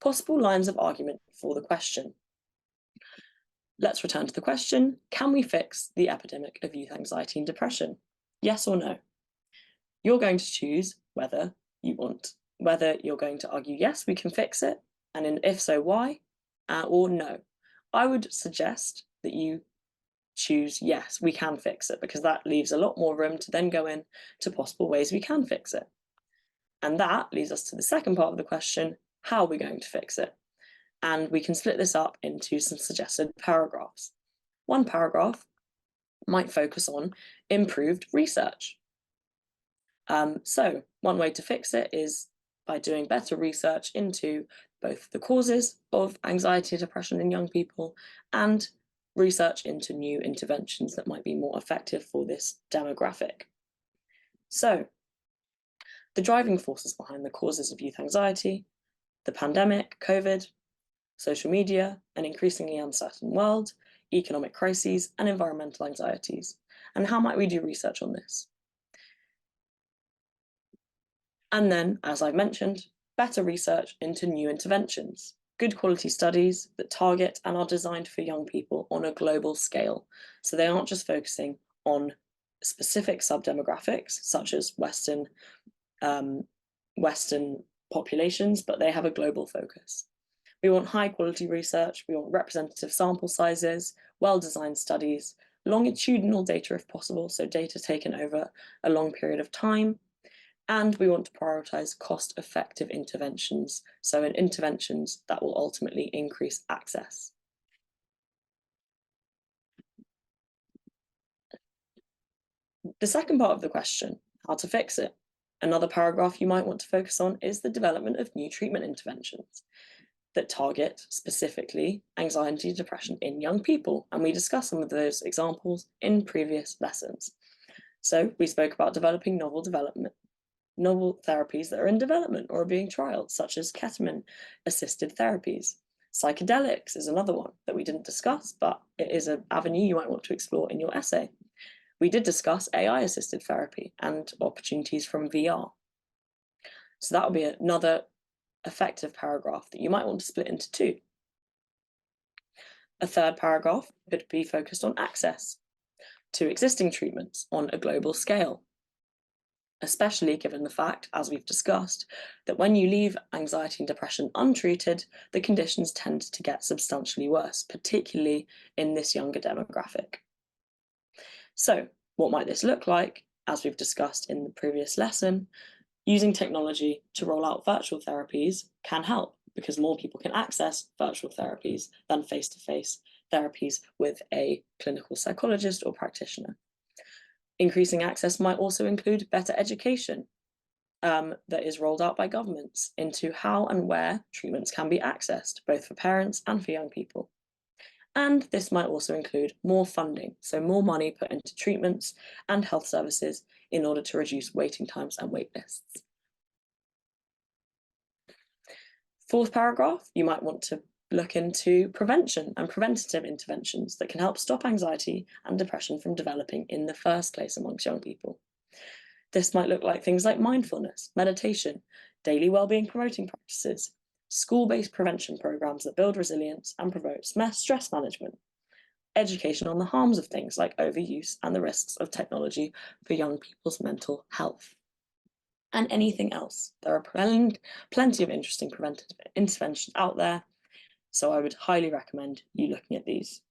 Possible lines of argument for the question. Let's return to the question, can we fix the epidemic of youth anxiety and depression? Yes or no? You're going to choose whether you're going to argue yes, we can fix it, and if so, why, or no. I would suggest that you choose yes, we can fix it, because that leaves a lot more room to then go in to possible ways we can fix it. And that leads us to the second part of the question, how are we going to fix it? And we can split this up into some suggested paragraphs. One paragraph might focus on improved research. So one way to fix it is by doing better research into both the causes of anxiety and depression in young people and research into new interventions that might be more effective for this demographic. So the driving forces behind the causes of youth anxiety, the pandemic, COVID, social media, an increasingly uncertain world, economic crises, and environmental anxieties. And how might we do research on this? And then, as I've mentioned, better research into new interventions, good quality studies that target and are designed for young people on a global scale. So they aren't just focusing on specific subdemographics, such as Western populations, but they have a global focus. We want high quality research, we want representative sample sizes, well-designed studies, longitudinal data if possible, so data taken over a long period of time, and we want to prioritize cost-effective interventions, so in interventions that will ultimately increase access. The second part of the question, how to fix it. Another paragraph you might want to focus on is the development of new treatment interventions that target specifically anxiety and depression in young people. And we discussed some of those examples in previous lessons. So we spoke about developing novel therapies that are in development or are being trialed, such as ketamine-assisted therapies. Psychedelics is another one that we didn't discuss, but it is an avenue you might want to explore in your essay. We did discuss AI-assisted therapy and opportunities from VR. So that would be another effective paragraph that you might want to split into two. A third paragraph could be focused on access to existing treatments on a global scale, especially given the fact, as we've discussed, that when you leave anxiety and depression untreated, the conditions tend to get substantially worse, particularly in this younger demographic. So what might this look like? As we've discussed in the previous lesson, using technology to roll out virtual therapies can help because more people can access virtual therapies than face-to-face therapies with a clinical psychologist or practitioner. Increasing access might also include better education that is rolled out by governments into how and where treatments can be accessed, both for parents and for young people. And this might also include more funding, so more money put into treatments and health services in order to reduce waiting times and wait lists. Fourth paragraph, you might want to look into prevention and preventative interventions that can help stop anxiety and depression from developing in the first place amongst young people. This might look like things like mindfulness, meditation, daily wellbeing promoting practices, school-based prevention programs that build resilience and promote stress management, education on the harms of things like overuse and the risks of technology for young people's mental health, and anything else. There are plenty of interesting preventative interventions out there, so I would highly recommend you looking at these.